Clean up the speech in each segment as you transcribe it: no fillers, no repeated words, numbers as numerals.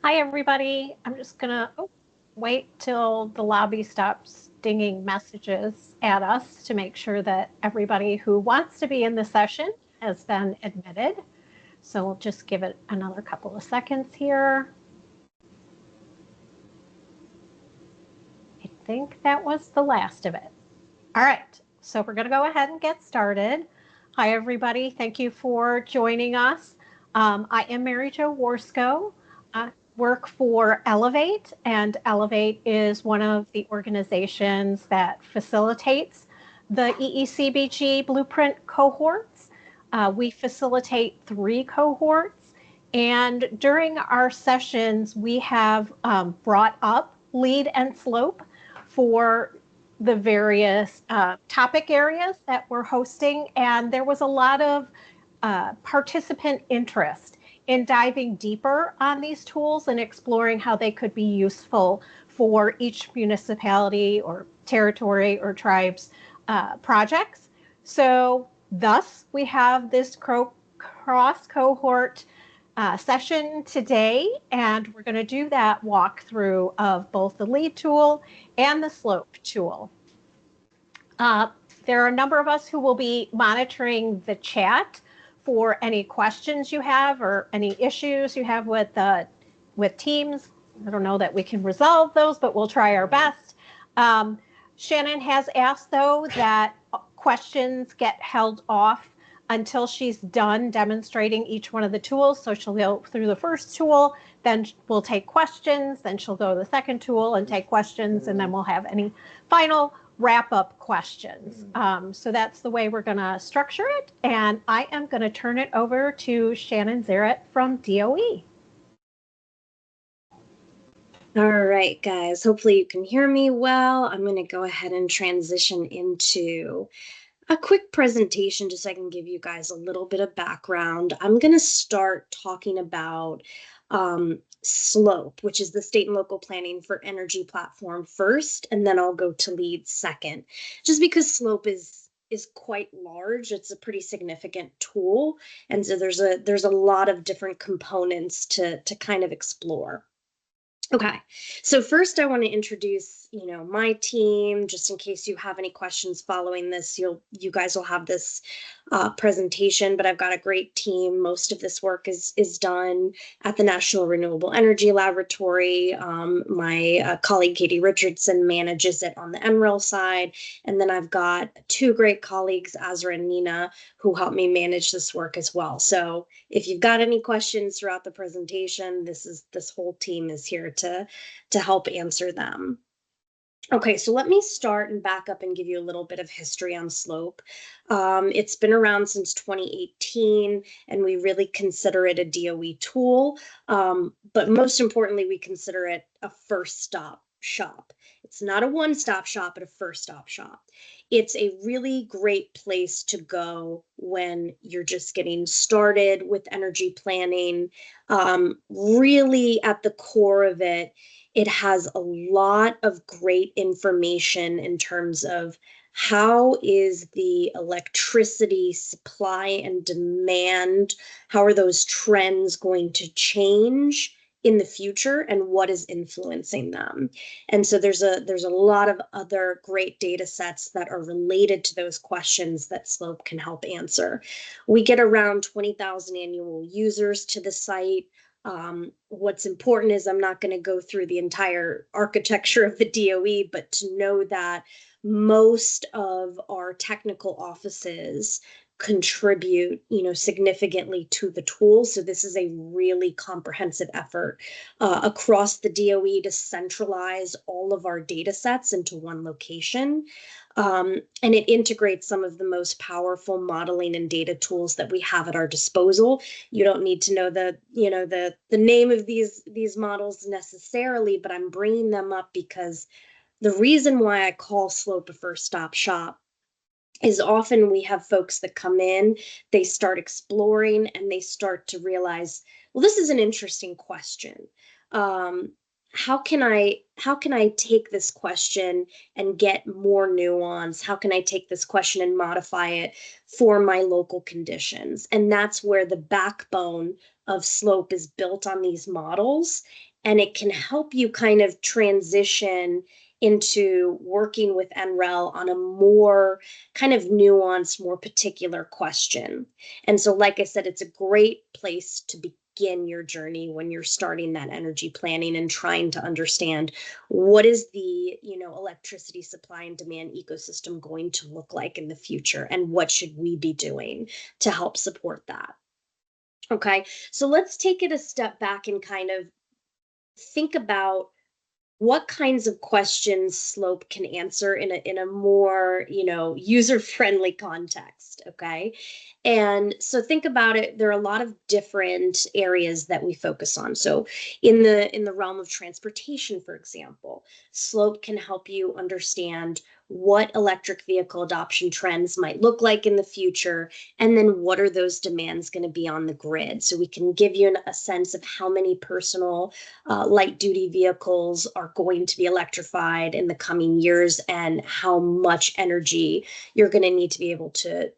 Hi, everybody. I'm just going to wait till the lobby stops dinging messages at us to make sure that everybody who wants to be in the session has been admitted. So we'll just give it another couple of seconds here. I think that was the last of it. All right, so we're going to go ahead and get started. Hi, everybody. Thank you for joining us. I am Mary Jo Warsko. I work for Elevate, and Elevate is one of the organizations that facilitates the EECBG Blueprint cohorts. We facilitate 3 cohorts, and during our sessions, we have brought up lead and slope for the various topic areas that we're hosting, and there was a lot of participant interest in diving deeper on these tools and exploring how they could be useful for each municipality or territory or tribe's projects. So thus, we have this cross cohort session today, and we're going to do that walkthrough of both the lead tool and the slope tool. There are a number of us who will be monitoring the chat for any questions you have or any issues you have with Teams. I don't know that we can resolve those, but we'll try our best. Shannon has asked, though, that questions get held off until she's done demonstrating each one of the tools. So she'll go through the first tool, then we'll take questions, then she'll go to the second tool and take questions, and then we'll have any final wrap-up questions. So that's the way we're going to structure it, and I am going to turn it over to Shannon Zaret from DOE. All right, guys, hopefully you can hear me well. I'm going to go ahead and transition into a quick presentation just so I can give you guys a little bit of background. I'm going to start talking about SLOPE, which is the State and Local Planning for Energy platform first, and then I'll go to LEAD second, just because SLOPE is quite large. It's a pretty significant tool, and so there's a lot of different components to kind of explore. Okay, so first I want to introduce, my team, just in case you have any questions following this. You guys will have this presentation, but I've got a great team. Most of this work is done at the National Renewable Energy Laboratory. My colleague Katie Richardson manages it on the NREL side, and then I've got 2 great colleagues, Azra and Nina, who help me manage this work as well. So if you've got any questions throughout the presentation, this whole team is here to help answer them. Okay, so let me start and back up and give you a little bit of history on SLOPE. It's been around since 2018, and we really consider it a DOE tool. But most importantly, we consider it a first stop shop. It's not a one-stop shop, but a first stop shop. It's a really great place to go when you're just getting started with energy planning. Really at the core of it, it has a lot of great information in terms of how is the electricity supply and demand, how are those trends going to change in the future, and what is influencing them. And so there's a lot of other great data sets that are related to those questions that SLOPE can help answer. We get around 20,000 annual users to the site. What's important is I'm not going to go through the entire architecture of the DOE, but to know that most of our technical offices contribute, significantly to the tool. So this is a really comprehensive effort across the DOE to centralize all of our data sets into one location. And it integrates some of the most powerful modeling and data tools that we have at our disposal. You don't need to know the name of these models necessarily, but I'm bringing them up because the reason why I call SLOPE a first stop shop is often we have folks that come in, they start exploring, and they start to realize, well, this is an interesting question. How can I take this question and get more nuance? How can I take this question and modify it for my local conditions? And that's where the backbone of SLOPE is built on these models. and it can help you kind of transition into working with NREL on a more kind of nuanced, more particular question. And so, like I said, it's a great place to begin your journey when you're starting that energy planning and trying to understand what is the electricity supply and demand ecosystem going to look like in the future, and what should we be doing to help support that. Okay, so let's take it a step back and kind of think about what kinds of questions Slope can answer in a more, user-friendly context, okay? And so think about it, there are a lot of different areas that we focus on. So in the realm of transportation, for example, Slope can help you understand what electric vehicle adoption trends might look like in the future, and then what are those demands going to be on the grid. So we can give you a sense of how many personal light duty vehicles are going to be electrified in the coming years, and how much energy you're going to need to be able to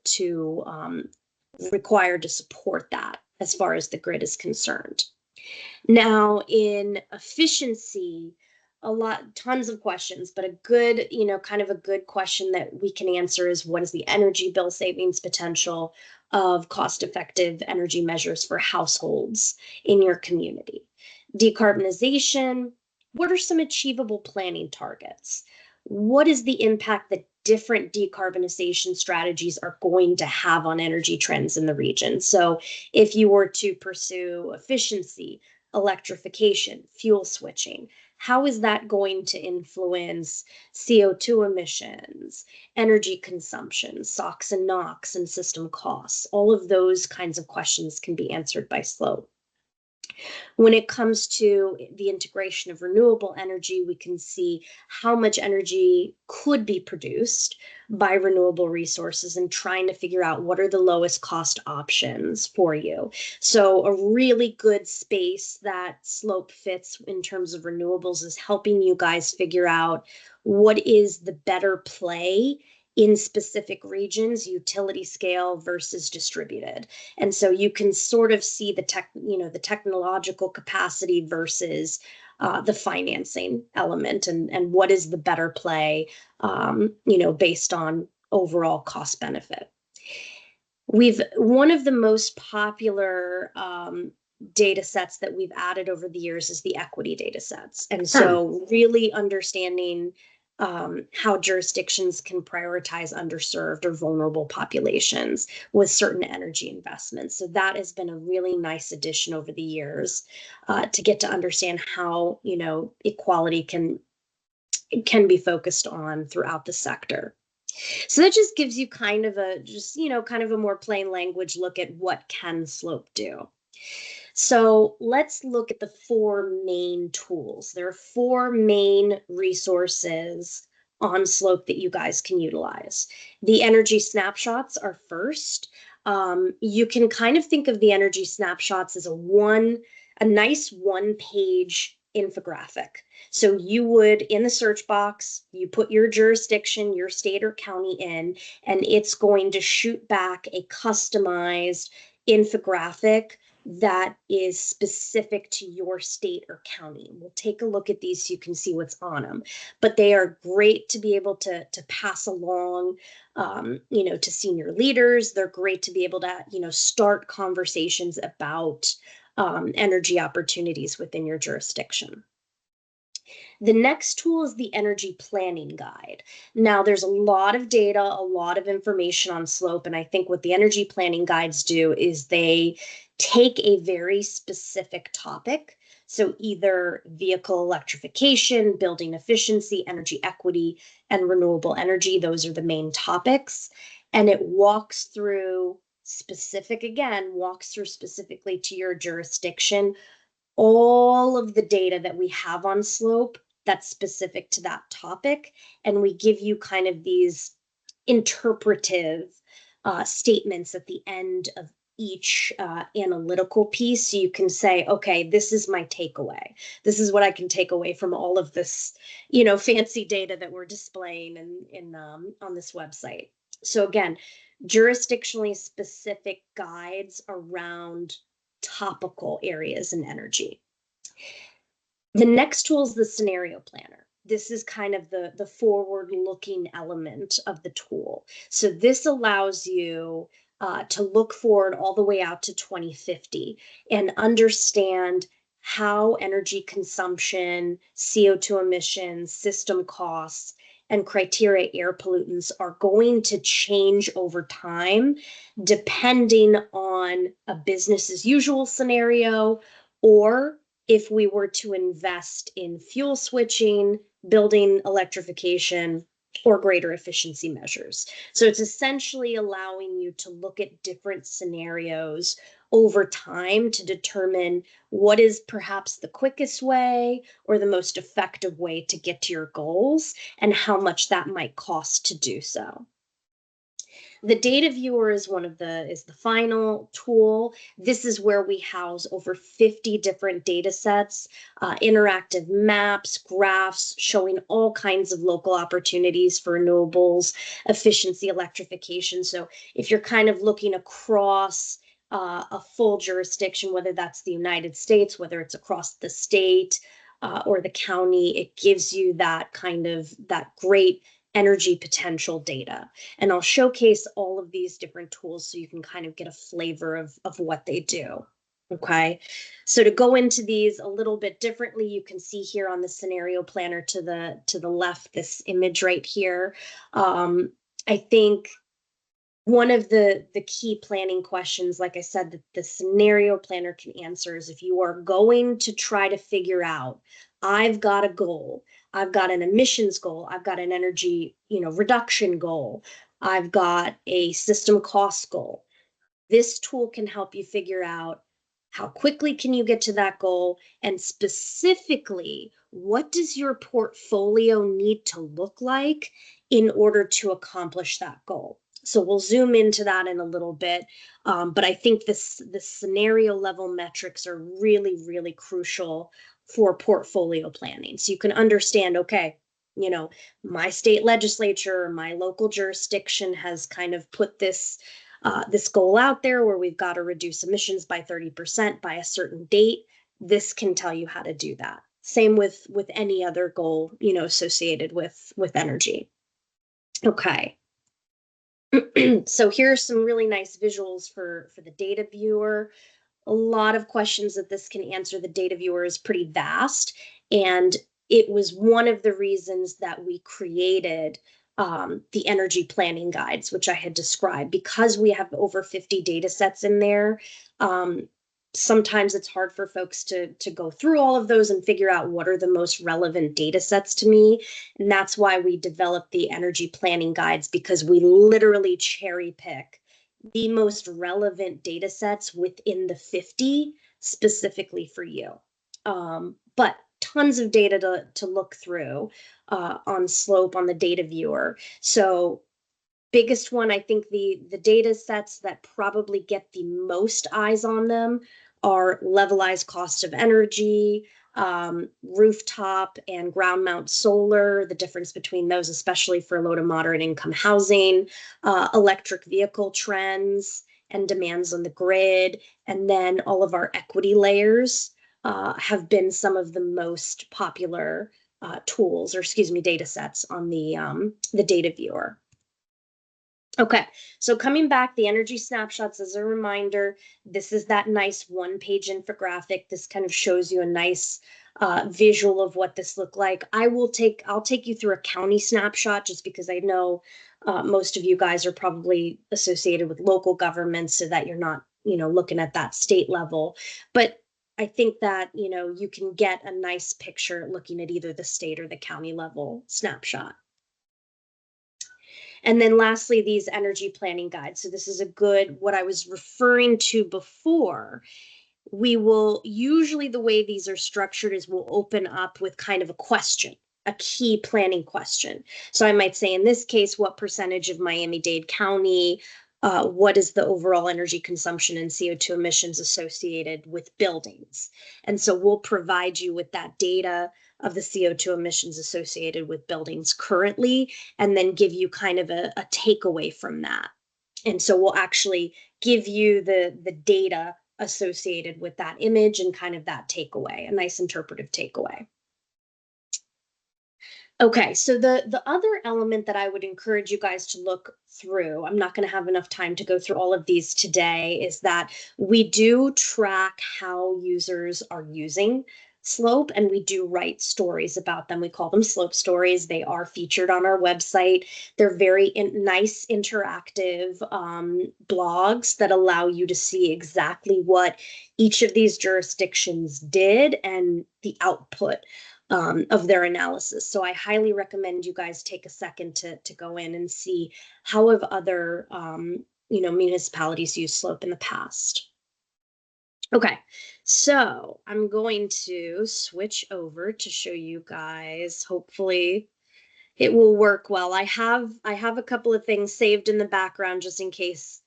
require to support that as far as the grid is concerned. Now, in efficiency, tons of questions, but a good, kind of a good question that we can answer is, what is the energy bill savings potential of cost-effective energy measures for households in your community? Decarbonization, what are some achievable planning targets? What is the impact that different decarbonization strategies are going to have on energy trends in the region? So if you were to pursue efficiency, electrification, fuel switching, how is that going to influence CO2 emissions, energy consumption, SOx and NOx, and system costs? All of those kinds of questions can be answered by Slope. When it comes to the integration of renewable energy, we can see how much energy could be produced by renewable resources, and trying to figure out what are the lowest cost options for you. So a really good space that Slope fits in terms of renewables is helping you guys figure out what is the better play in specific regions, utility scale versus distributed. And so you can sort of see the technological capacity versus the financing element, and what is the better play, based on overall cost benefit. One of the most popular data sets that we've added over the years is the equity data sets. And so really understanding how jurisdictions can prioritize underserved or vulnerable populations with certain energy investments. So that has been a really nice addition over the years to get to understand how, equality can be focused on throughout the sector. So that just gives you kind of a more plain language look at what can Slope do. So let's look at the four main tools. There are four main resources on Slope that you guys can utilize. The energy snapshots are first. You can kind of think of the energy snapshots as a nice one-page infographic. So you would, in the search box, you put your jurisdiction, your state or county in, and it's going to shoot back a customized infographic that is specific to your state or county. We'll take a look at these so you can see what's on them. But they are great to be able to pass along, to senior leaders. They're great to be able to, start conversations about energy opportunities within your jurisdiction. The next tool is the energy planning guide. Now, there's a lot of data, a lot of information on Slope, and I think what the energy planning guides do is they take a very specific topic. So either vehicle electrification, building efficiency, energy equity, and renewable energy, those are the main topics. And it walks through specifically to your jurisdiction all of the data that we have on Slope that's specific to that topic. And we give you kind of these interpretive statements at the end of each analytical piece. So you can say, okay, this is my takeaway. This is what I can take away from all of this, fancy data that we're displaying on this website. So again, jurisdictionally specific guides around topical areas in energy. The next tool is the scenario planner. This is kind of the forward-looking element of the tool. So this allows you to look forward all the way out to 2050 and understand how energy consumption, CO2 emissions, system costs, and criteria air pollutants are going to change over time, depending on a business as usual scenario, or if we were to invest in fuel switching, building electrification, or greater efficiency measures. So it's essentially allowing you to look at different scenarios over time to determine what is perhaps the quickest way or the most effective way to get to your goals and how much that might cost to do so. The data viewer is the final tool. This is where we house over 50 different data sets, interactive maps, graphs showing all kinds of local opportunities for renewables, efficiency, electrification. So if you're kind of looking across a full jurisdiction, whether that's the United States, whether it's across the state or the county, it gives you that great energy potential data. And I'll showcase all of these different tools so you can kind of get a flavor of what they do. Okay, so to go into these a little bit differently, you can see here on the scenario planner to the left, this image right here. I think one of the key planning questions, like I said, that the scenario planner can answer is if you are going to try to figure out, I've got a goal, I've got an emissions goal, I've got an energy, reduction goal, I've got a system cost goal. This tool can help you figure out how quickly can you get to that goal, and specifically, what does your portfolio need to look like in order to accomplish that goal? So we'll zoom into that in a little bit, but I think the scenario level metrics are really, really crucial for portfolio planning. So you can understand, okay, my state legislature, my local jurisdiction has kind of put this goal out there where we've got to reduce emissions by 30% by a certain date. This can tell you how to do that. Same with any other goal, associated with energy. Okay. So here are some really nice visuals for the data viewer. A lot of questions that this can answer. The data viewer is pretty vast, and it was one of the reasons that we created the energy planning guides, which I had described, because we have over 50 data sets in there. Sometimes it's hard for folks to go through all of those and figure out what are the most relevant data sets to me. And that's why we developed the energy planning guides, because we literally cherry pick the most relevant data sets within the 50 specifically for you. But tons of data to look through on slope on the data viewer. So biggest one, I think the data sets that probably get the most eyes on them are levelized cost of energy, rooftop and ground mount solar, the difference between those, especially for low to moderate income housing, electric vehicle trends and demands on the grid, and then all of our equity layers have been some of the most popular tools, or excuse me, data sets on the data viewer. Okay, so coming back, the energy snapshots as a reminder, this is that nice one-page infographic. This kind of shows you a nice visual of what this looked like. I'll take you through a county snapshot just because I know most of you guys are probably associated with local governments, so that you're not, looking at that state level. But I think that, you can get a nice picture looking at either the state or the county level snapshot. And then lastly, these energy planning guides. So this is a good, what I was referring to before. We will usually, the way these are structured is we'll open up with kind of a question, a key planning question. So I might say, in this case, what percentage of Miami-Dade County, what is the overall energy consumption and CO2 emissions associated with buildings? And so we'll provide you with that data of the CO2 emissions associated with buildings currently, and then give you kind of a takeaway from that. And so we'll actually give you the data associated with that image and kind of that takeaway, a nice interpretive takeaway. Okay, so the other element that I would encourage you guys to look through, I'm not going to have enough time to go through all of these today, is that we do track how users are using Slope, and we do write stories about them. We call them Slope stories. They are featured on our website. They're very nice interactive blogs that allow you to see exactly what each of these jurisdictions did and the output of their analysis. So I highly recommend you guys take a second to go in and see how have other municipalities used Slope in the past. Okay, so I'm going to switch over to show you guys. Hopefully it will work well. I have a couple of things saved in the background just in case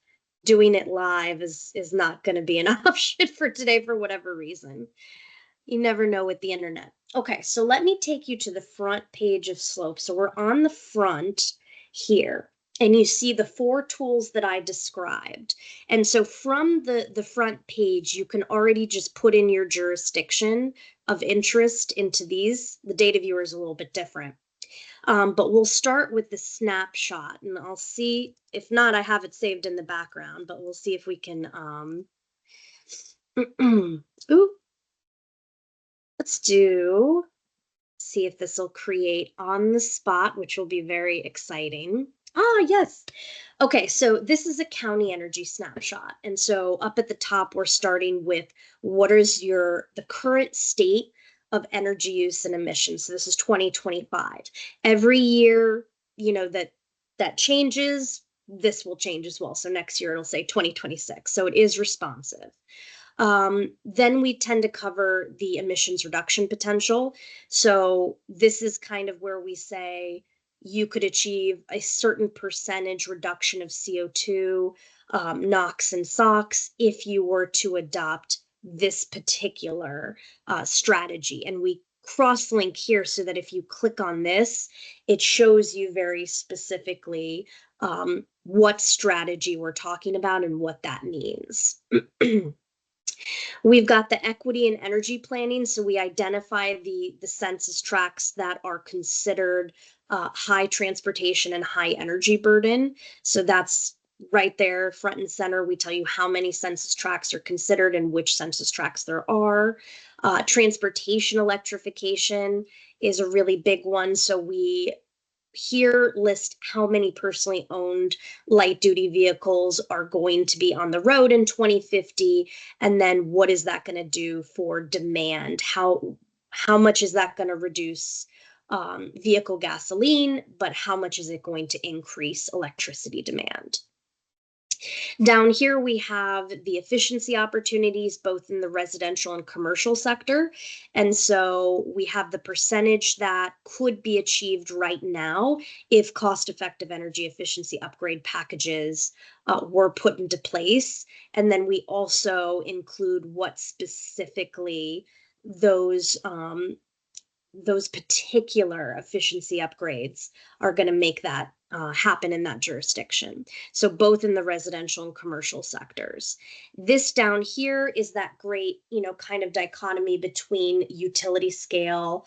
doing it live is not going to be an option for today for whatever reason. You never know with the internet. Okay, so let me take you to the front page of Slope. So we're on the front here, and you see the 4 tools that I described. And so from the front page, you can already just put in your jurisdiction of interest into these. The data viewer is a little bit different. But we'll start with the snapshot, and I'll see, if not, I have it saved in the background, but we'll see if we can, ooh, let's see if this will create on the spot, which will be very exciting. Ah, yes. Okay, so this is a county energy snapshot. And so up at the top, we're starting with what is the current state of energy use and emissions. So this is 2025. Every year, that changes, this will change as well. So next year it'll say 2026. So it is responsive. Then we tend to cover the emissions reduction potential. So this is kind of where we say you could achieve a certain percentage reduction of CO2, NOx and SOx if you were to adopt this particular strategy. And we cross-link here so that if you click on this, it shows you very specifically what strategy we're talking about and what that means. We've got the equity and energy planning. So we identify the census tracts that are considered high transportation and high energy burden. So that's right there, front and center. We tell you how many census tracts are considered and which census tracts there are. Transportation electrification is a really big one. So we here list how many personally owned light duty vehicles are going to be on the road in 2050, and then what is that going to do for demand? How much is that going to reduce vehicle gasoline, but how much is it going to increase electricity demand? Down here, we have the efficiency opportunities, both in the residential and commercial sector. And so we have the percentage that could be achieved right now if cost-effective energy efficiency upgrade packages were put into place. And then we also include what specifically those particular efficiency upgrades are going to make that happen in that jurisdiction. So both in the residential and commercial sectors. This down here is that great, kind of dichotomy between utility scale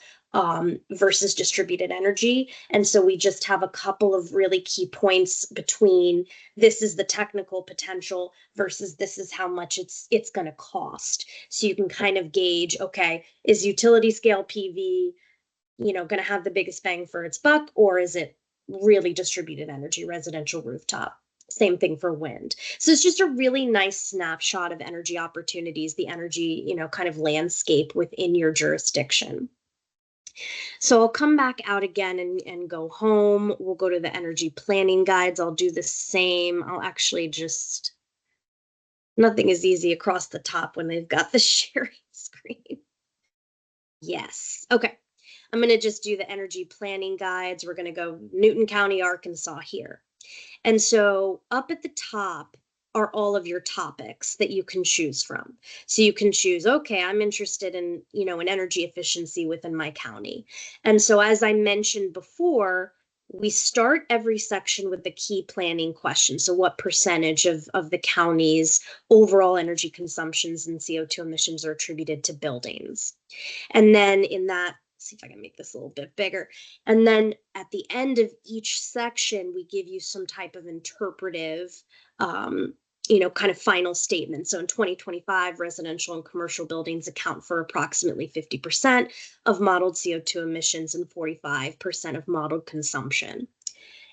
versus distributed energy. And so we just have a couple of really key points between this is the technical potential versus this is how much it's going to cost. So you can kind of gauge, okay, is utility scale PV, going to have the biggest bang for its buck, or is it really distributed energy, residential rooftop? Same thing for wind. So it's just a really nice snapshot of energy opportunities, the energy, kind of landscape within your jurisdiction. So I'll come back out again and go home. We'll go to the energy planning guides. I'll do the same. I'll actually nothing is easy across the top when they've got the sharing screen. Yes. Okay. I'm going to just do the energy planning guides. We're going to go Newton County, Arkansas here. And so up at the top are all of your topics that you can choose from. So you can choose, okay, I'm interested in, in energy efficiency within my county. And so as I mentioned before, we start every section with the key planning question. So what percentage of the county's overall energy consumptions and CO2 emissions are attributed to buildings? And then in that, see if I can make this a little bit bigger. And then at the end of each section, we give you some type of interpretive, kind of final statement. So in 2025, residential and commercial buildings account for approximately 50% of modeled CO2 emissions and 45% of modeled consumption.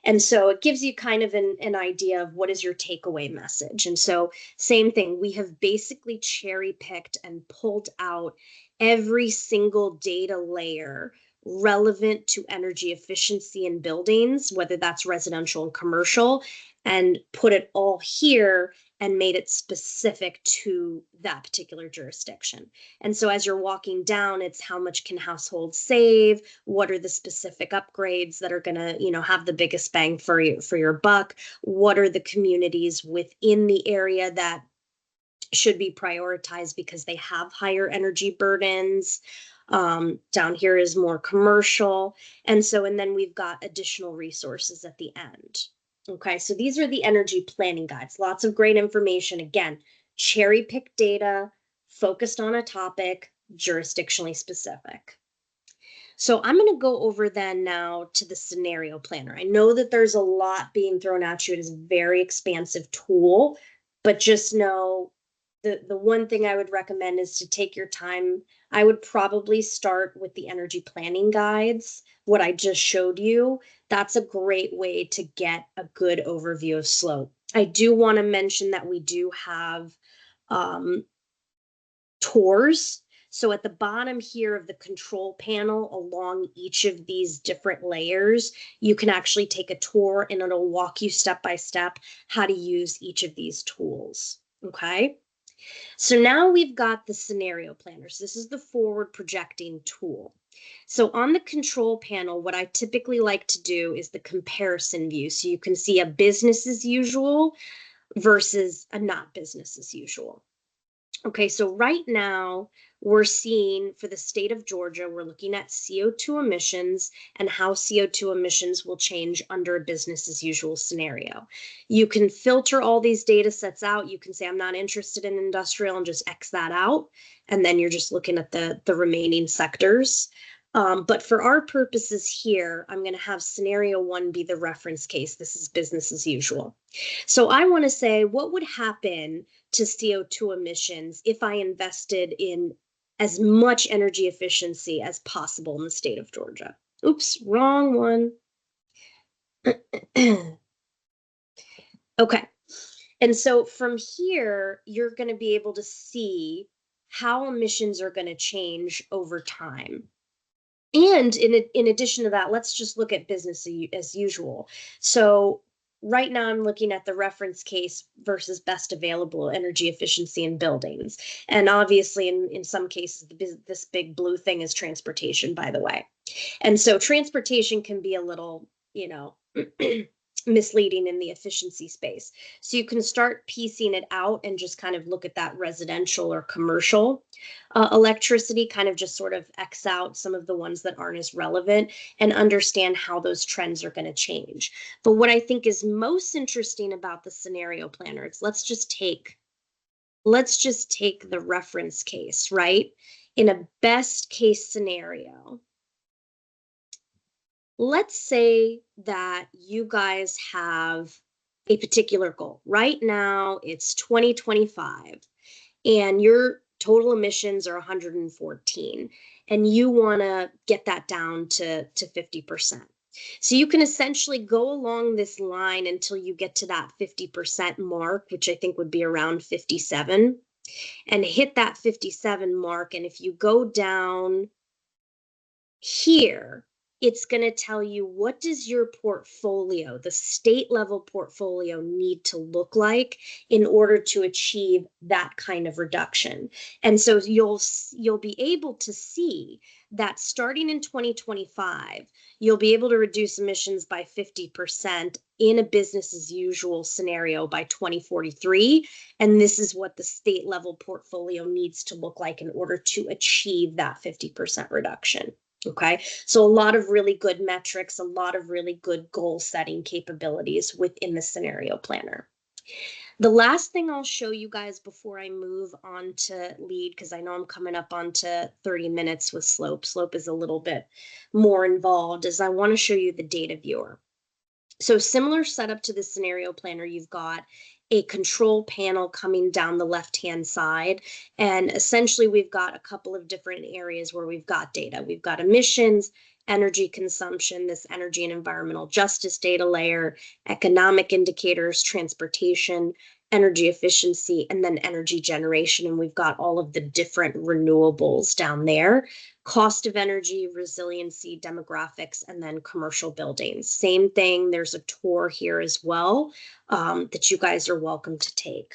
And so it gives you kind of an idea of what is your takeaway message. And so same thing, we have basically cherry picked and pulled out every single data layer relevant to energy efficiency in buildings, whether that's residential and commercial, and put it all here and made it specific to that particular jurisdiction. And so as you're walking down, it's how much can households save? What are the specific upgrades that are going to, have the biggest bang for your buck? What are the communities within the area that should be prioritized because they have higher energy burdens? Down here is more commercial. And then we've got additional resources at the end. Okay, so these are the energy planning guides. Lots of great information. Again, cherry pick data, focused on a topic, jurisdictionally specific. So I'm going to go over then now to the scenario planner. I know that there's a lot being thrown at you. It is a very expansive tool, but just know the one thing I would recommend is to take your time. I would probably start with the energy planning guides, what I just showed you. That's a great way to get a good overview of slope. I do want to mention that we do have tours. So at the bottom here of the control panel, along each of these different layers, you can actually take a tour and it'll walk you step by step how to use each of these tools. Okay. So now we've got the scenario planners. This is the forward projecting tool. So on the control panel, what I typically like to do is the comparison view. So you can see a business as usual versus a not business as usual. Okay, so right now we're seeing for the state of Georgia, we're looking at CO2 emissions and how CO2 emissions will change under a business as usual scenario. You can filter all these data sets out. You can say, I'm not interested in industrial and just X that out. And then you're just looking at the remaining sectors. But for our purposes here, I'm going to have scenario 1 be the reference case. This is business as usual. So I want to say, what would happen to CO2 emissions if I invested in as much energy efficiency as possible in the state of Georgia? Oops, wrong one. Okay. And so from here, you're going to be able to see how emissions are going to change over time. And in addition to that, let's just look at business as usual. So right now I'm looking at the reference case versus best available energy efficiency in buildings. And obviously in some cases, this big blue thing is transportation, by the way. And so transportation can be a little, misleading in the efficiency space. So you can start piecing it out and just kind of look at that residential or commercial electricity, kind of just sort of X out some of the ones that aren't as relevant and understand how those trends are going to change. But what I think is most interesting about the scenario planner is let's just take the reference case, right? In a best case scenario, let's say that you guys have a particular goal. Right now, it's 2025, and your total emissions are 114, and you want to get that down to 50%. So you can essentially go along this line until you get to that 50% mark, which I think would be around 57, and hit that 57 mark. And if you go down here, it's going to tell you what does your portfolio, the state level portfolio, need to look like in order to achieve that kind of reduction. And so you'll be able to see that starting in 2025, you'll be able to reduce emissions by 50% in a business as usual scenario by 2043. And this is what the state level portfolio needs to look like in order to achieve that 50% reduction. Okay, so a lot of really good metrics, a lot of really good goal setting capabilities within the scenario planner. The last thing I'll show you guys before I move on to lead, because I know I'm coming up onto 30 minutes with slope. Slope is a little bit more involved, is I want to show you the data viewer. So similar setup to the scenario planner, you've got a control panel coming down the left-hand side. And essentially we've got a couple of different areas where we've got data. We've got emissions, energy consumption, this energy and environmental justice data layer, economic indicators, transportation, energy efficiency, and then energy generation. And we've got all of the different renewables down there. Cost of energy, resiliency, demographics, and then commercial buildings. Same thing, there's a tour here as well that you guys are welcome to take.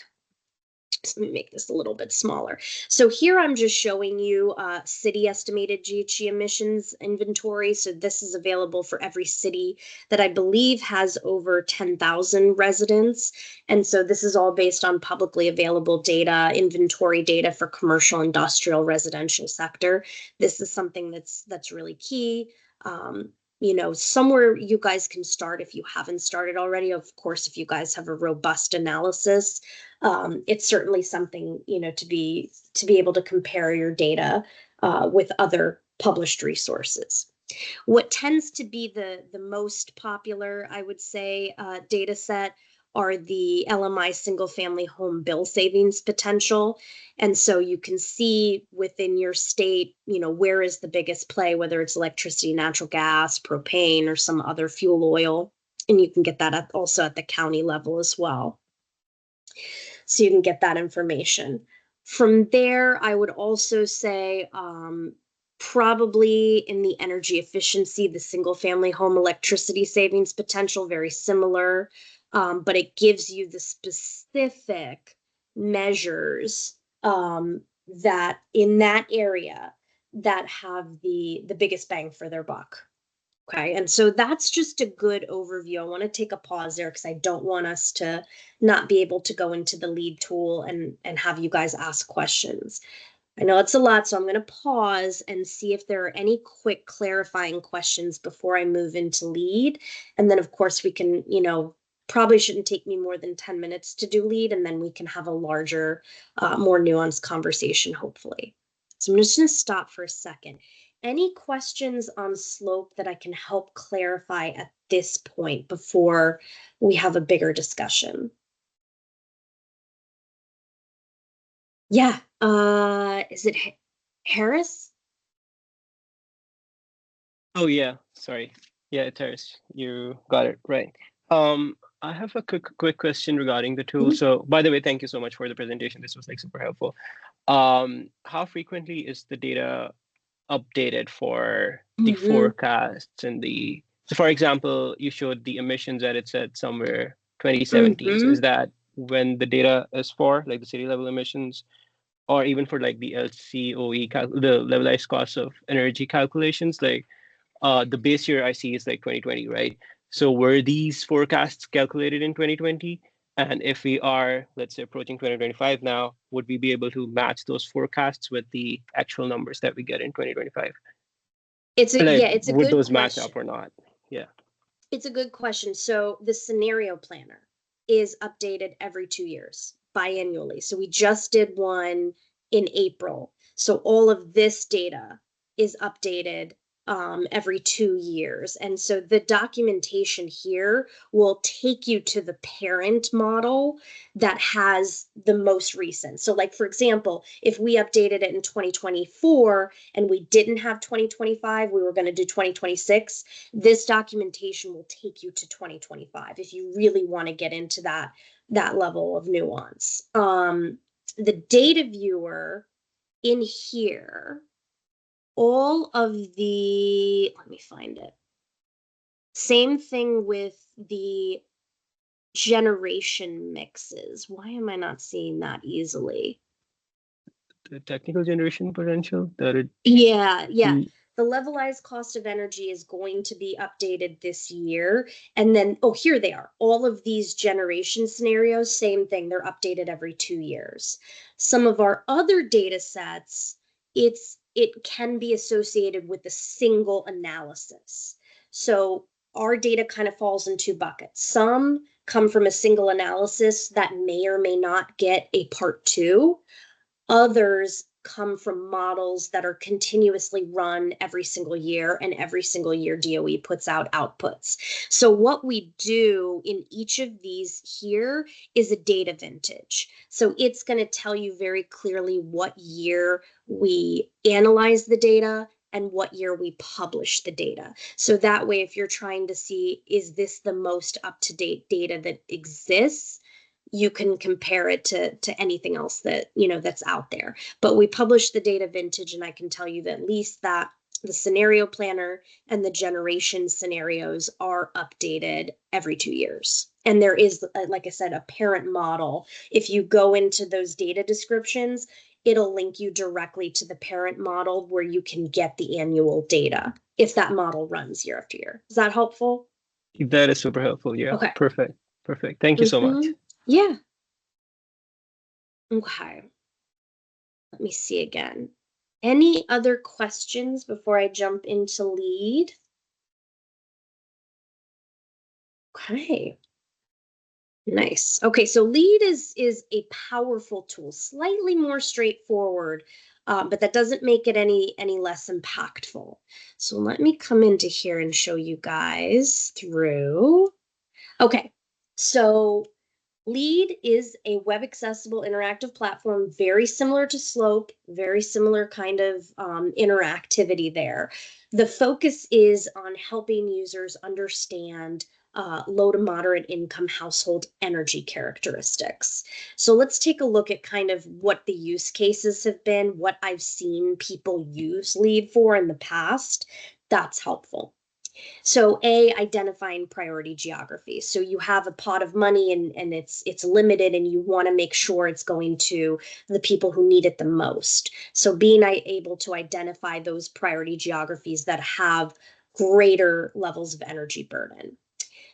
So let me make this a little bit smaller. So here I'm just showing you city estimated GHG emissions inventory. So this is available for every city that I believe has over 10,000 residents. And so this is all based on publicly available data, inventory data for commercial, industrial, residential sector. This is something that's really key. You know, somewhere you guys can start if you haven't started already. Of course, if you guys have a robust analysis, it's certainly something, you know, to be able to compare your data with other published resources. What tends to be the most popular, I would say, data set are the LMI single family home bill savings potential. And so you can see within your state, you know, where is the biggest play, whether it's electricity, natural gas, propane, or some other fuel oil. And you can get that also at the county level as well. So you can get that information. From there, I would also say probably in the energy efficiency, the single family home electricity savings potential, very similar, but it gives you the specific measures that in that area that have the biggest bang for their buck. Okay, and so that's just a good overview. I want to take a pause there because I don't want us to not be able to go into the lead tool and have you guys ask questions. I know it's a lot, so I'm going to pause and see if there are any quick clarifying questions before I move into lead. And then, of course, we can, you know, probably shouldn't take me more than 10 minutes to do lead, and then we can have a larger, more nuanced conversation, hopefully. So I'm just going to stop for a second. Any questions on slope that I can help clarify at this point before we have a bigger discussion? Yeah, is it Harris? Oh yeah, sorry. Yeah, it's Harris. You got it right. I have a quick question regarding the tool. Mhm. So, by the way, thank you so much for the presentation. This was like super helpful. How frequently is the data updated for the Mhm. forecasts and the? So, for example, you showed the emissions that it said somewhere 2017. So, is Mhm. that when the data is for, like the city level emissions, or even for like the LCOE, the levelized cost of energy calculations, like? The base year I see is like 2020, right? So were these forecasts calculated in 2020? And if we are, let's say, approaching 2025 now, would we be able to match those forecasts with the actual numbers that we get in 2025? Like, It's a would good those match question. up or not? Yeah. It's a good question. So the scenario planner is updated every 2 years, biannually. So we just did one in April. So all of this data is updated every 2 years. And so the documentation here will take you to the parent model that has the most recent. So, like, for example, if we updated it in 2024 and we didn't have 2025, we were going to do 2026, this documentation will take you to 2025 if you really want to get into that level of nuance. The data viewer in here, all of the, let me find it. Same thing with the generation mixes. Why am I not seeing that easily? The technical generation potential that it. Yeah. Mm. The levelized cost of energy is going to be updated this year. And then, oh, here they are. All of these generation scenarios, same thing. They're updated every 2 years. Some of our other data sets, it's it can be associated with a single analysis. So our data kind of falls in two buckets. Some come from a single analysis that may or may not get a part two. Others come from models that are continuously run every single year, and every single year DOE puts out outputs. So what we do in each of these here is a data vintage. So it's going to tell you very clearly what year we analyze the data and what year we publish the data. So that way, if you're trying to see, is this the most up-to-date data that exists, you can compare it to anything else that, that's out there. But we publish the data vintage, and I can tell you that at least that the scenario planner and the generation scenarios are updated every 2 years. And there is, like I said, a parent model. If you go into those data descriptions, it'll link you directly to the parent model where you can get the annual data if that model runs year after year. Is that helpful? That is super helpful. Yeah. Okay. Perfect. Thank you so much. Yeah. Okay. Let me see again. Any other questions before I jump into LEAD? Okay. Nice. Okay, so LEAD is a powerful tool, slightly more straightforward, but that doesn't make it any less impactful. So let me come into here and show you guys through. Okay, so LEAD is a web accessible interactive platform, very similar to Slope, very similar kind of interactivity there. The focus is on helping users understand low to moderate income household energy characteristics. So let's take a look at kind of what the use cases have been, what I've seen people use LEAD for in the past. That's helpful. So identifying priority geography. So you have a pot of money and it's limited, and you want to make sure it's going to the people who need it the most. So being able to identify those priority geographies that have greater levels of energy burden.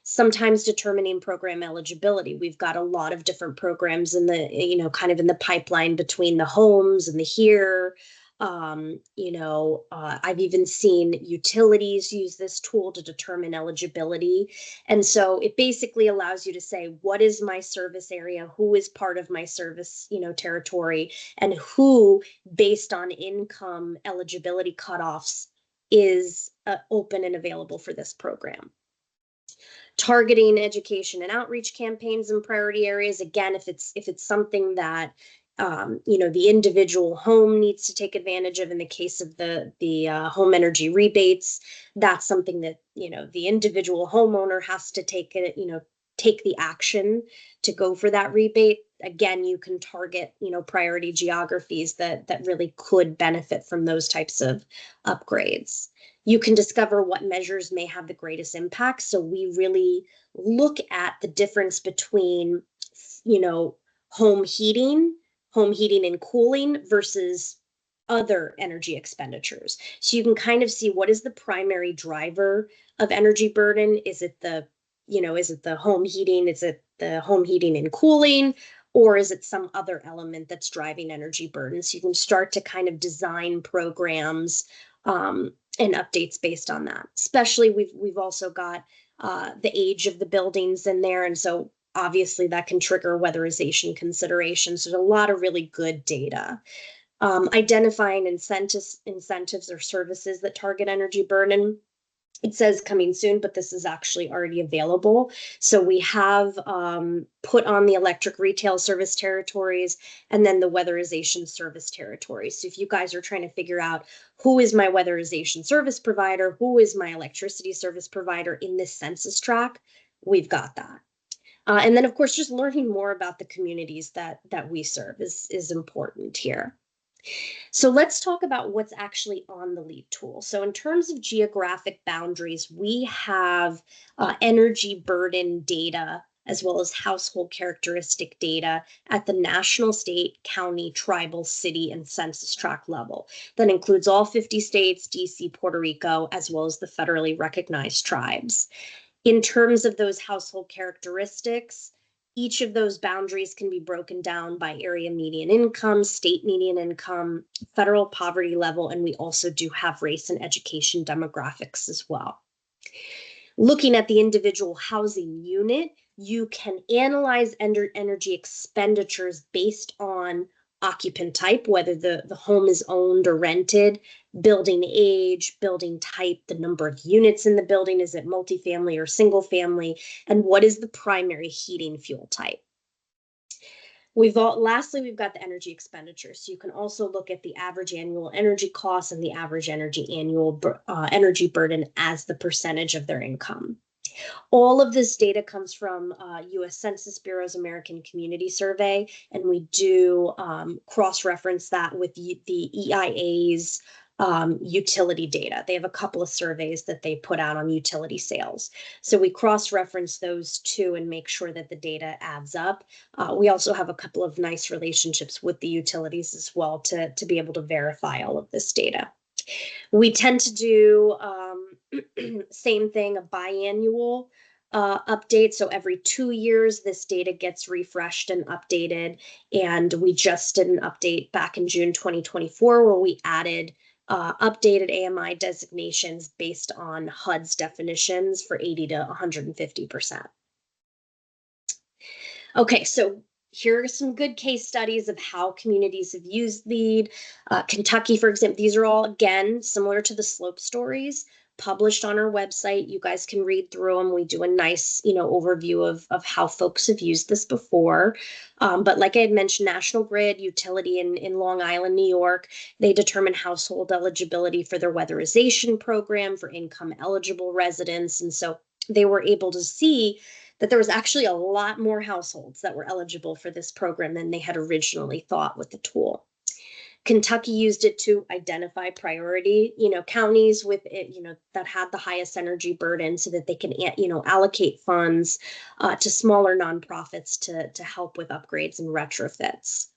Sometimes determining program eligibility. We've got a lot of different programs in the, kind of in the pipeline between the homes and the here. I've even seen utilities use this tool to determine eligibility. And so it basically allows you to say, what is my service area? Who is part of my service, territory, and who, based on income eligibility cutoffs, is open and available for this program. Targeting education and outreach campaigns in priority areas. Again, if it's something that the individual home needs to take advantage of, in the case of the home energy rebates, that's something that the individual homeowner has to take the action to go for that rebate. Again, you can target priority geographies that really could benefit from those types of upgrades. You can discover what measures may have the greatest impact. So we really look at the difference between, home heating and cooling versus other energy expenditures. So you can kind of see, what is the primary driver of energy burden? Is it the home heating? Is it the home heating and cooling? Or is it some other element that's driving energy burden? So you can start to kind of design programs and updates based on that. Especially we've also got the age of the buildings in there, and so obviously that can trigger weatherization considerations. There's a lot of really good data. Identifying incentives or services that target energy burden. It says coming soon, but this is actually already available. So we have put on the electric retail service territories and then the weatherization service territories. So if you guys are trying to figure out who is my weatherization service provider, who is my electricity service provider in this census tract, we've got that. And then, of course, just learning more about the communities that we serve is important here. So let's talk about what's actually on the LEAD tool. So in terms of geographic boundaries, we have energy burden data as well as household characteristic data at the national, state, county, tribal, city, and census tract level. That includes all 50 states, DC, Puerto Rico, as well as the federally recognized tribes. In terms of those household characteristics, Each of those boundaries can be broken down by area median income, state median income, federal poverty level, and we also do have race and education demographics as well. Looking at the individual housing unit, you can analyze energy expenditures based on occupant type, whether the home is owned or rented, building age, building type, the number of units in the building, is it multifamily or single family, and what is the primary heating fuel type. Lastly, we've got the energy expenditures. So you can also look at the average annual energy costs and the average energy burden as the percentage of their income. All of this data comes from U.S. Census Bureau's American Community Survey, and we do cross-reference that with the EIA's utility data. They have a couple of surveys that they put out on utility sales. So we cross-reference those two and make sure that the data adds up. We also have a couple of nice relationships with the utilities as well to be able to verify all of this data. We tend to do same thing, a biannual update. So every 2 years, this data gets refreshed and updated. And we just did an update back in June 2024 where we added updated AMI designations based on HUD's definitions for 80 to 150%. Okay, so here are some good case studies of how communities have used LEED. Kentucky, for example, these are all, again, similar to the slope stories published on our website. You guys can read through them. We do a nice, overview of how folks have used this before. But like I had mentioned, National Grid utility in Long Island, New York, they determine household eligibility for their weatherization program for income eligible residents. And so they were able to see that there was actually a lot more households that were eligible for this program than they had originally thought with the tool. Kentucky used it to identify priority, counties with it, that had the highest energy burden so that they can, allocate funds to smaller nonprofits to help with upgrades and retrofits.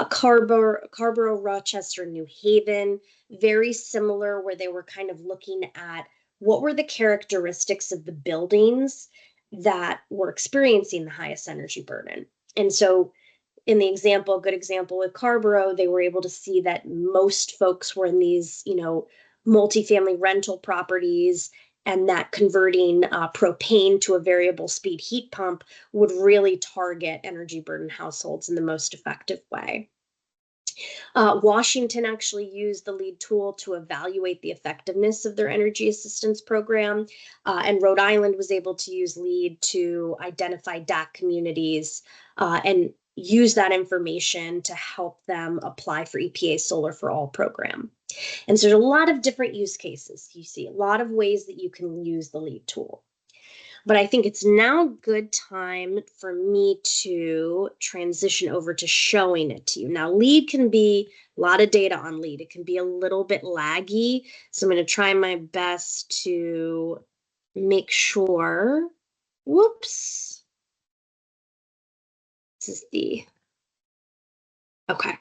Carrboro, Rochester, New Haven, very similar, where they were kind of looking at what were the characteristics of the buildings that were experiencing the highest energy burden. And so in the example, good example with Carrboro, they were able to see that most folks were in these, multifamily rental properties, and that converting propane to a variable speed heat pump would really target energy burden households in the most effective way. Washington actually used the LEED tool to evaluate the effectiveness of their energy assistance program, and Rhode Island was able to use LEED to identify DAC communities and use that information to help them apply for EPA Solar for All program. And so there's a lot of different use cases. You see a lot of ways that you can use the LEED tool. But I think it's now a good time for me to transition over to showing it to you. Now, LEED can be a lot of data on LEED. It can be a little bit laggy. So I'm going to try my best to make sure. Whoops. This is okay.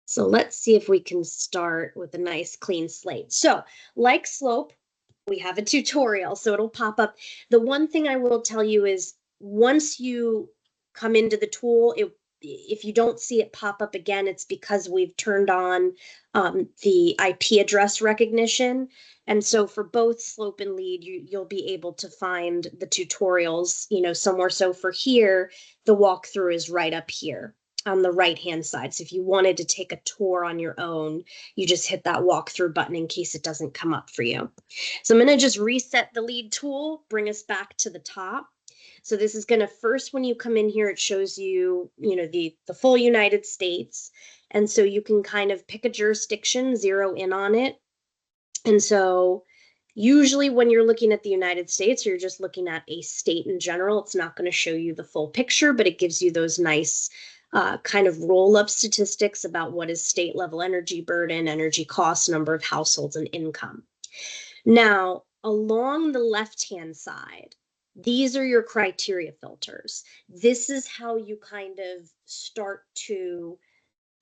So let's see if we can start with a nice clean slate. So like slope, we have a tutorial, so it'll pop up. The one thing I will tell you is once you come into the tool, if you don't see it pop up again, it's because we've turned on the IP address recognition. And so for both slope and LEED, you'll be able to find the tutorials, somewhere. So for here, the walkthrough is right up here on the right-hand side. So if you wanted to take a tour on your own, you just hit that walkthrough button in case it doesn't come up for you. So I'm going to just reset the LEED tool, bring us back to the top. So this is going to first, when you come in here, it shows you, the full United States. And so you can kind of pick a jurisdiction, zero in on it. And so usually when you're looking at the United States, or you're just looking at a state in general, it's not going to show you the full picture, but it gives you those nice kind of roll-up statistics about what is state level energy burden, energy costs, number of households, and income. Now, along the left-hand side, these are your criteria filters. This is how you kind of start to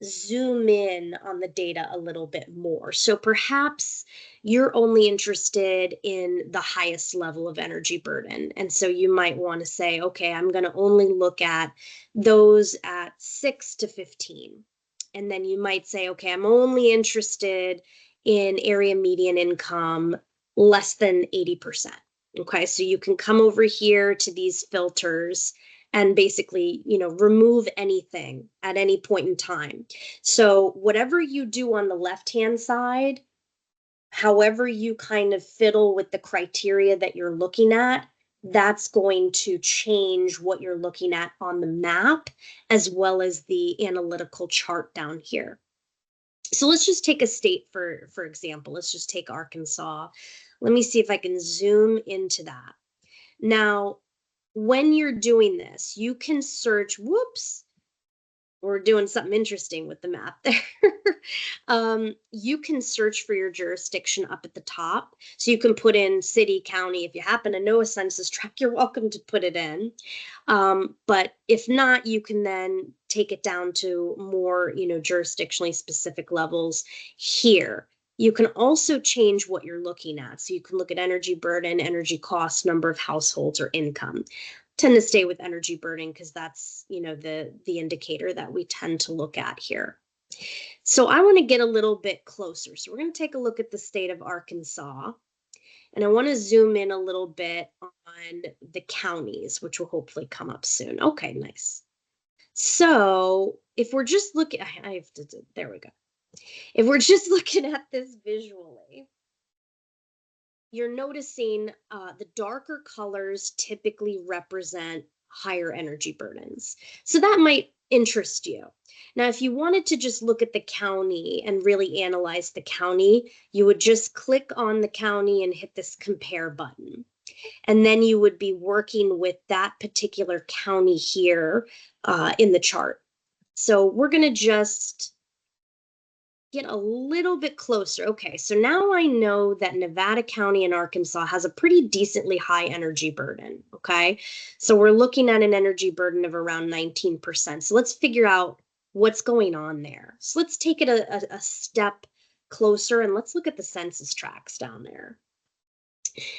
zoom in on the data a little bit more. So perhaps you're only interested in the highest level of energy burden. And so you might want to say, okay, I'm going to only look at those at 6 to 15. And then you might say, okay, I'm only interested in area median income less than 80%. Okay, so you can come over here to these filters and basically, remove anything at any point in time. So whatever you do on the left-hand side, however you kind of fiddle with the criteria that you're looking at, that's going to change what you're looking at on the map, as well as the analytical chart down here. So let's just take a state for example. Let's just take Arkansas. Let me see if I can zoom into that. Now, when you're doing this, you can search, whoops, we're doing something interesting with the map there. You can search for your jurisdiction up at the top. So you can put in city, county. If you happen to know a census tract, you're welcome to put it in. But if not, you can then take it down to more, jurisdictionally specific levels here. You can also change what you're looking at. So you can look at energy burden, energy cost, number of households, or income. Tend to stay with energy burden because that's, the indicator that we tend to look at here. So I want to get a little bit closer. So we're going to take a look at the state of Arkansas. And I want to zoom in a little bit on the counties, which will hopefully come up soon. Okay, nice. So if we're just looking, there we go. If we're just looking at this visually, you're noticing the darker colors typically represent higher energy burdens. So that might interest you. Now, if you wanted to just look at the county and really analyze the county, you would just click on the county and hit this compare button. And then you would be working with that particular county here in the chart. So we're going to just get a little bit closer. Okay, so now I know that Nevada County in Arkansas has a pretty decently high energy burden. Okay, so we're looking at an energy burden of around 19%. So let's figure out what's going on there. So let's take it a step closer and let's look at the census tracts down there.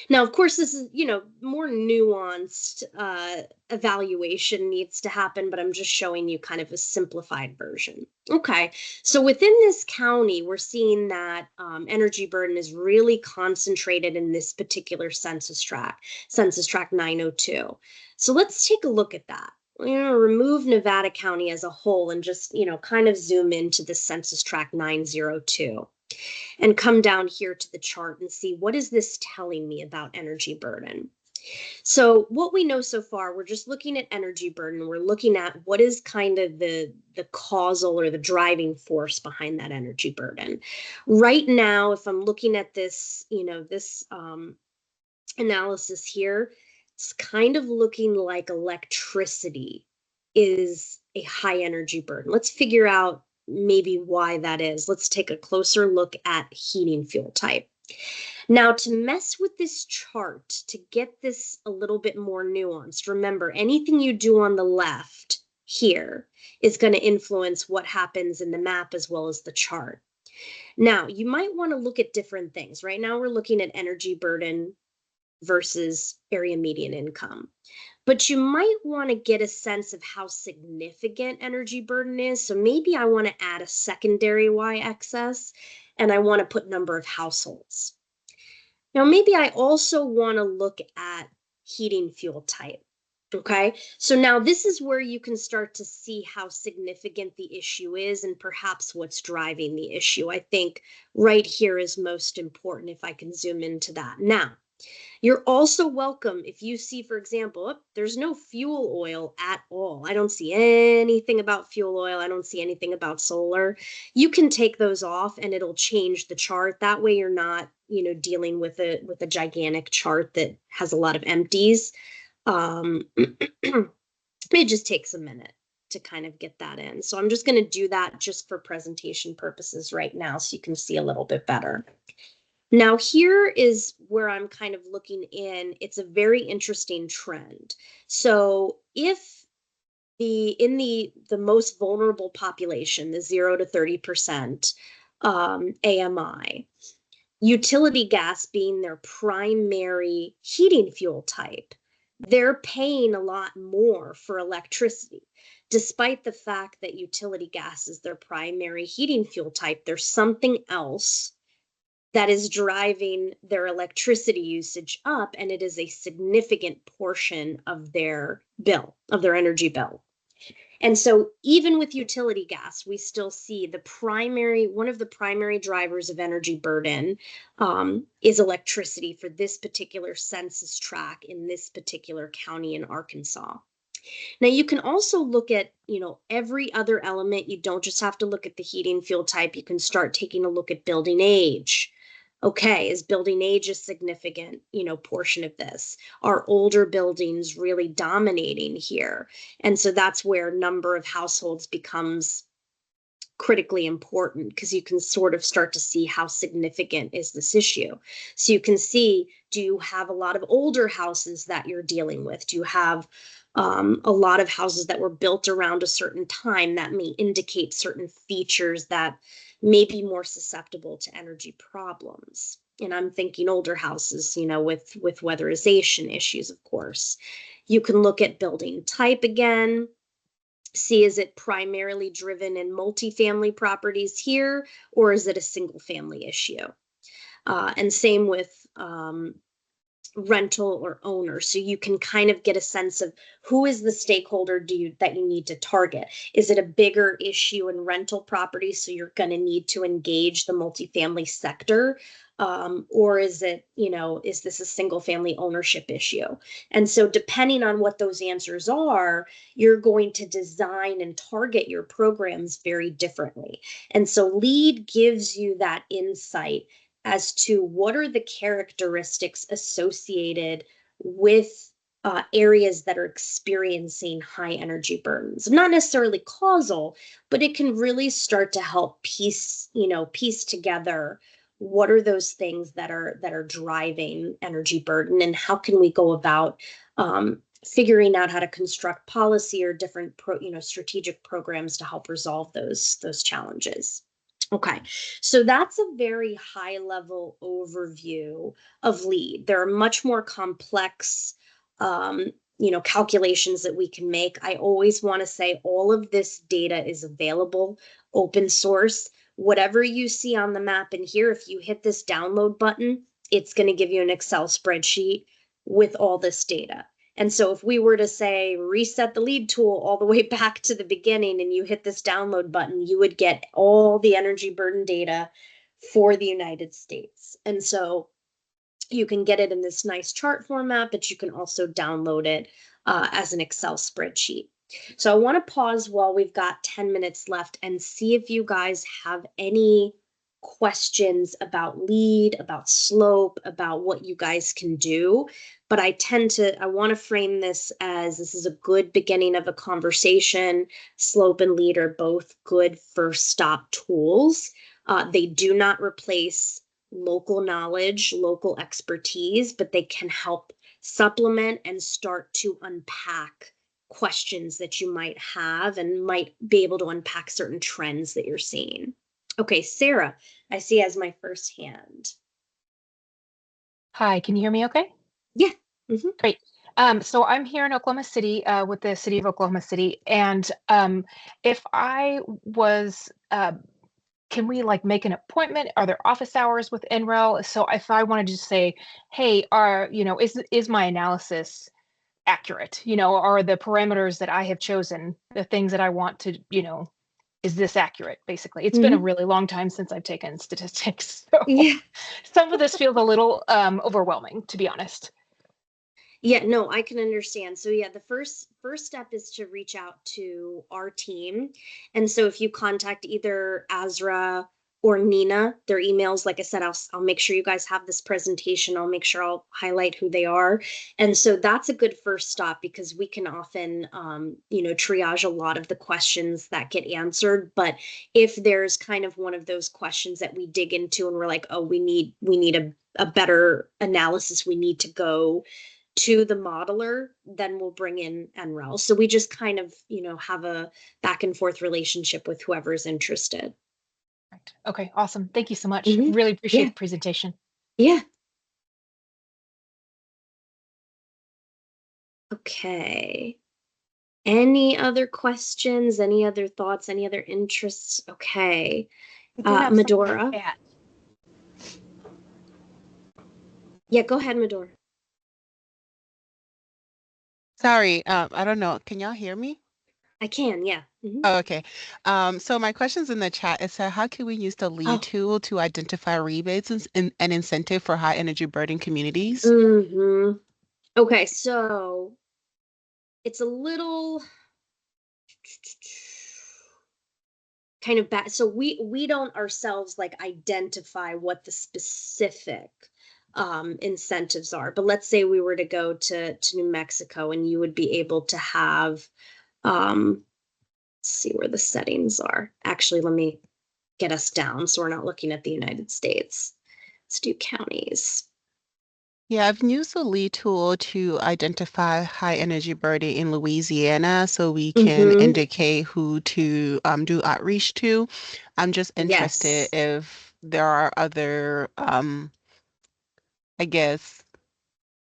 Now, of course, this is, more nuanced evaluation needs to happen, but I'm just showing you kind of a simplified version. Okay, so within this county, we're seeing that energy burden is really concentrated in this particular census tract 902. So let's take a look at that. We're going to remove Nevada County as a whole and just, kind of zoom into the census tract 902. And come down here to the chart and see what is this telling me about energy burden. So what we know so far, we're just looking at energy burden. We're looking at what is kind of the causal or the driving force behind that energy burden. Right now, if I'm looking at this, this analysis here, it's kind of looking like electricity is a high energy burden. Let's figure out maybe why that is. Let's take a closer look at heating fuel type. Now, to mess with this chart, to get this a little bit more nuanced, remember, anything you do on the left here is going to influence what happens in the map as well as the chart. Now, you might want to look at different things. Right now, we're looking at energy burden versus area median income. But you might want to get a sense of how significant energy burden is. So maybe I want to add a secondary y-axis and I want to put number of households. Now, maybe I also want to look at heating fuel type. Okay, so now this is where you can start to see how significant the issue is and perhaps what's driving the issue. I think right here is most important if I can zoom into that. Now, you're also welcome if you see, for example, there's no fuel oil at all. I don't see anything about fuel oil. I don't see anything about solar. You can take those off and it'll change the chart. That way you're not, dealing with a gigantic chart that has a lot of empties. It just takes a minute to kind of get that in. So I'm just going to do that just for presentation purposes right now so you can see a little bit better. Now, here is where I'm kind of looking in. It's a very interesting trend. So if the most vulnerable population, the 0 to 30% AMI, utility gas being their primary heating fuel type, they're paying a lot more for electricity. Despite the fact that utility gas is their primary heating fuel type, there's something else that is driving their electricity usage up, and it is a significant portion of their bill, of their energy bill. And so even with utility gas, we still see one of the primary drivers of energy burden is electricity for this particular census tract in this particular county in Arkansas. Now you can also look at, every other element. You don't just have to look at the heating fuel type. You can start taking a look at building age. Okay, is building age a significant, portion of this? Are older buildings really dominating here? And so that's where number of households becomes critically important, because you can sort of start to see how significant is this issue. So you can see, do you have a lot of older houses that you're dealing with? Do you have a lot of houses that were built around a certain time that may indicate certain features that may be more susceptible to energy problems? And I'm thinking older houses, with weatherization issues, of course. You can look at building type again. See, is it primarily driven in multifamily properties here, or is it a single family issue? And same with rental or owner. So you can kind of get a sense of who is the stakeholder that you need to target. Is it a bigger issue in rental property, so you're going to need to engage the multifamily sector? Or is it, is this a single family ownership issue? And so depending on what those answers are, you're going to design and target your programs very differently. And so LEAD gives you that insight as to what are the characteristics associated with areas that are experiencing high energy burdens. Not necessarily causal, but it can really start to help piece together what are those things that are driving energy burden, and how can we go about figuring out how to construct policy or different strategic programs to help resolve those challenges. Okay, so that's a very high level overview of LEAD. There are much more complex calculations that we can make. I always want to say all of this data is available, open source. Whatever you see on the map in here, if you hit this download button, it's going to give you an Excel spreadsheet with all this data. And so if we were to say reset the LEAD tool all the way back to the beginning and you hit this download button, you would get all the energy burden data for the United States. And so you can get it in this nice chart format, but you can also download it as an Excel spreadsheet. So I want to pause while we've got 10 minutes left and see if you guys have any questions about LEAD, about slope, about what you guys can do. But I want to frame this as this is a good beginning of a conversation. Slope and LEAD are both good first stop tools. They do not replace local knowledge, local expertise, but they can help supplement and start to unpack questions that you might have and might be able to unpack certain trends that you're seeing. Okay, Sarah, I see as my first hand. Hi, can you hear me okay? Yeah. Mm-hmm. Great. So I'm here in Oklahoma City with the city of Oklahoma City. And if I was, can we make an appointment? Are there office hours with NREL? So if I wanted to say, hey, is my analysis accurate? Are the parameters that I have chosen the things that I want to, is this accurate? Basically, it's been a really long time since I've taken statistics. So some of this feels a little overwhelming, to be honest. Yeah, no, I can understand. So yeah, the first step is to reach out to our team. And so if you contact either Azra or Nina, their emails, like I said, I'll make sure you guys have this presentation. I'll make sure I'll highlight who they are. And so that's a good first stop, because we can often, triage a lot of the questions that get answered. But if there's kind of one of those questions that we dig into and we're like, oh, we need a better analysis, we need to go to the modeler, then we'll bring in NREL. So we just kind of, have a back and forth relationship with whoever's interested. Right. Okay, awesome. Thank you so much. Mhm. Really appreciate Yeah. the presentation. Yeah. Okay. Any other questions? Any other thoughts? Any other interests? Okay. We do have some in the Medora. chat. Yeah, go ahead, Medora. Sorry, I don't know. Can y'all hear me? I can, yeah. Mhm. Oh, okay. So my question's in the chat. It said, how can we use the lead Oh. tool to identify rebates and incentive for high energy burden communities? Mm-hmm. Okay, so it's a little kind of bad. So we don't ourselves like identify what the specific incentives are. But let's say we were to go to New Mexico, and you would be able to have let's see where the settings are. Actually, let me get us down so we're not looking at the United States. Let's do counties. Yeah, I've used the lead tool to identify high energy burden in Louisiana so we can Mm-hmm. indicate who to do outreach to. I'm just interested Yes. if there are other, I guess,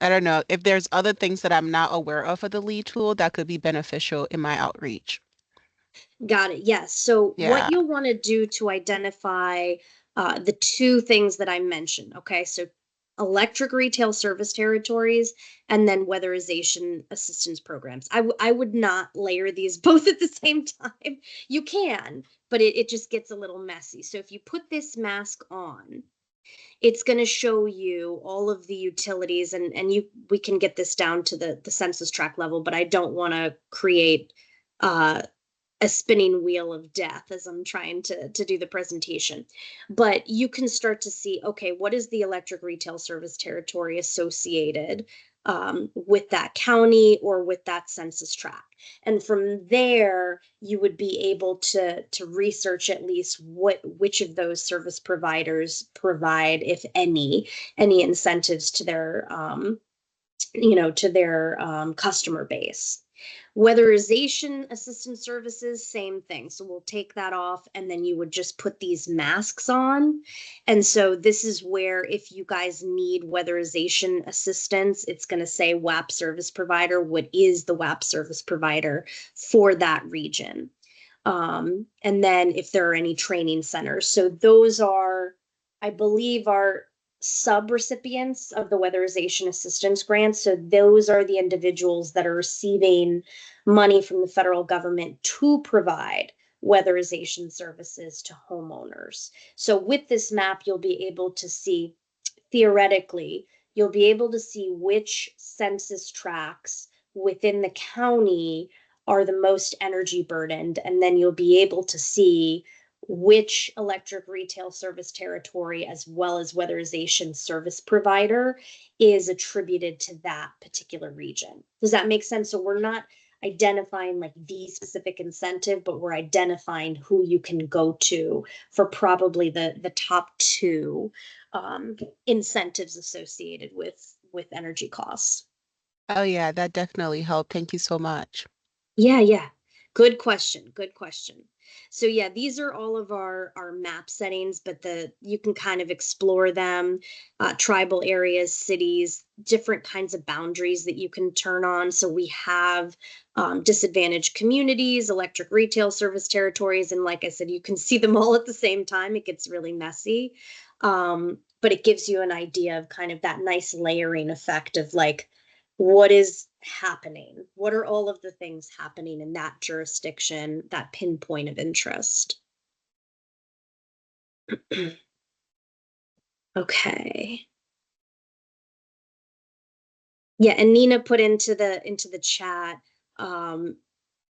I don't know, if there's other things that I'm not aware of the lead tool that could be beneficial in my outreach. Got it. Yes. So what Yeah. you'll want to do to identify the two things that I mentioned. Okay. So electric retail service territories and then weatherization assistance programs. I would not layer these both at the same time. You can, but it just gets a little messy. So if you put this mask on, it's going to show you all of the utilities, and we can get this down to the census tract level, but I don't want to create a spinning wheel of death as I'm trying to do the presentation. But you can start to see, okay, what is the electric retail service territory associated with that county or with that census tract? And from there, you would be able to research at least which of those service providers provide, if any incentives to their customer base. Weatherization assistance services, same thing. So we'll take that off, and then you would just put these masks on. And so this is where, if you guys need weatherization assistance, it's going to say WAP service provider. What is the WAP service provider for that region? And then if there are any training centers. So those are, I believe, are sub-recipients of the weatherization assistance grant. So those are the individuals that are receiving money from the federal government to provide weatherization services to homeowners. So with this map, you'll be able to see, theoretically, you'll be able to see which census tracts within the county are the most energy burdened, and then you'll be able to see which electric retail service territory as well as weatherization service provider is attributed to that particular region. Does that make sense? So we're not identifying like the specific incentive, but we're identifying who you can go to for probably the top two incentives associated with energy costs. Oh, yeah, that definitely helped. Thank you so much. Yeah. Good question. So yeah, these are all of our map settings, but you can kind of explore them, tribal areas, cities, different kinds of boundaries that you can turn on. So we have disadvantaged communities, electric retail service territories, and like I said, you can see them all at the same time. It gets really messy, but it gives you an idea of kind of that nice layering effect of like, what is happening? What are all of the things happening in that jurisdiction, that pinpoint of interest? Okay. Yeah, and Nina put into the chat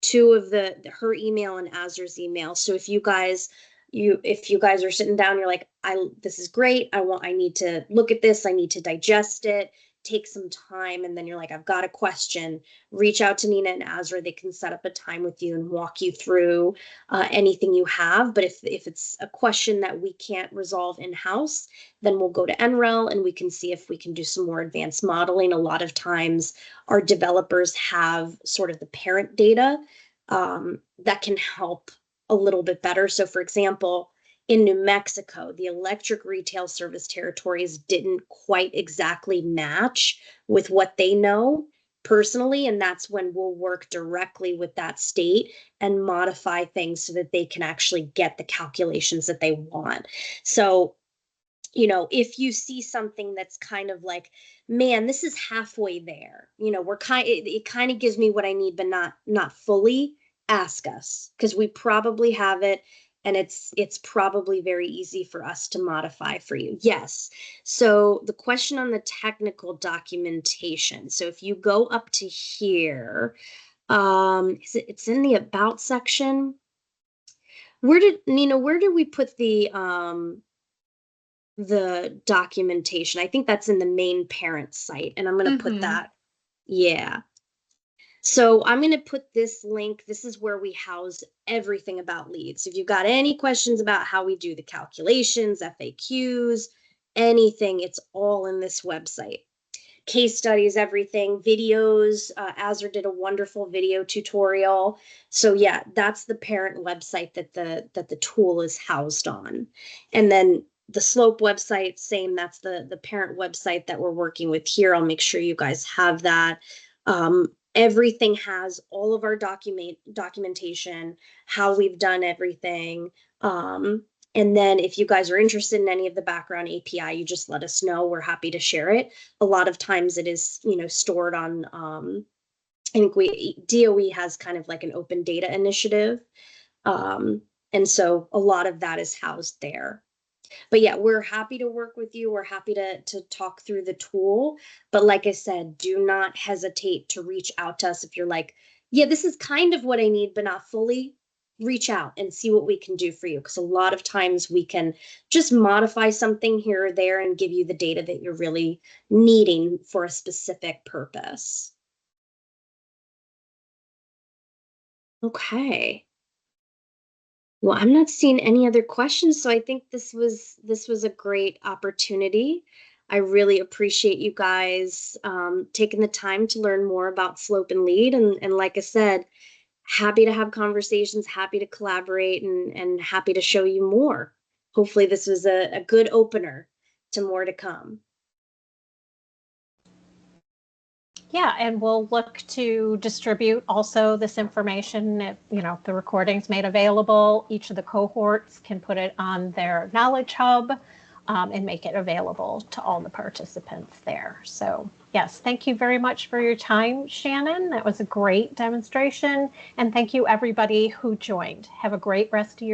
two of her email and Azur's email. So if you guys are sitting down, you're like, this is great. I need to look at this. I need to digest it. take some time and then you're like, I've got a question, reach out to Nina and Azra. They can set up a time with you and walk you through anything you have. But if it's a question that we can't resolve in-house, then we'll go to NREL and we can see if we can do some more advanced modeling. A lot of times our developers have sort of the parent data that can help a little bit better. So for example, in New Mexico, the electric retail service territories didn't quite exactly match with what they know personally. And that's when we'll work directly with that state and modify things so that they can actually get the calculations that they want. So, you know, if you see something that's kind of like, man, this is halfway there, you know, it kind of gives me what I need, but not fully, ask us, because we probably have it. And it's probably very easy for us to modify for you. Yes. So the question on the technical documentation. So if you go up to here, it's in the about section. Where did we put the documentation? I think that's in the main parent site. And I'm going to put that. Yeah. So I'm going to put this link. This is where we house everything about leads. If you've got any questions about how we do the calculations, FAQs, anything, it's all in this website. Case studies, everything, videos. Azra did a wonderful video tutorial. So yeah, that's the parent website that the tool is housed on. And then the slope website, same, that's the parent website that we're working with here. I'll make sure you guys have that. Everything has all of our documentation, how we've done everything. And then if you guys are interested in any of the background API, you just let us know. We're happy to share it. A lot of times it is, you know, stored on, I think DOE has kind of like an open data initiative. And so a lot of that is housed there. But yeah, we're happy to work with you. We're happy to talk through the tool. But like I said, do not hesitate to reach out to us if you're like, yeah, this is kind of what I need, but not fully. Reach out and see what we can do for you. Because a lot of times we can just modify something here or there and give you the data that you're really needing for a specific purpose. Okay. Well, I'm not seeing any other questions, so I think this was a great opportunity. I really appreciate you guys taking the time to learn more about Slope and Lead. And like I said, happy to have conversations, happy to collaborate, and happy to show you more. Hopefully this was a good opener to more to come. Yeah, and we'll look to distribute also this information. If, you know, the recording's made available, each of the cohorts can put it on their Knowledge Hub and make it available to all the participants there. So yes, thank you very much for your time, Shannon. That was a great demonstration. And thank you everybody who joined. Have a great rest of your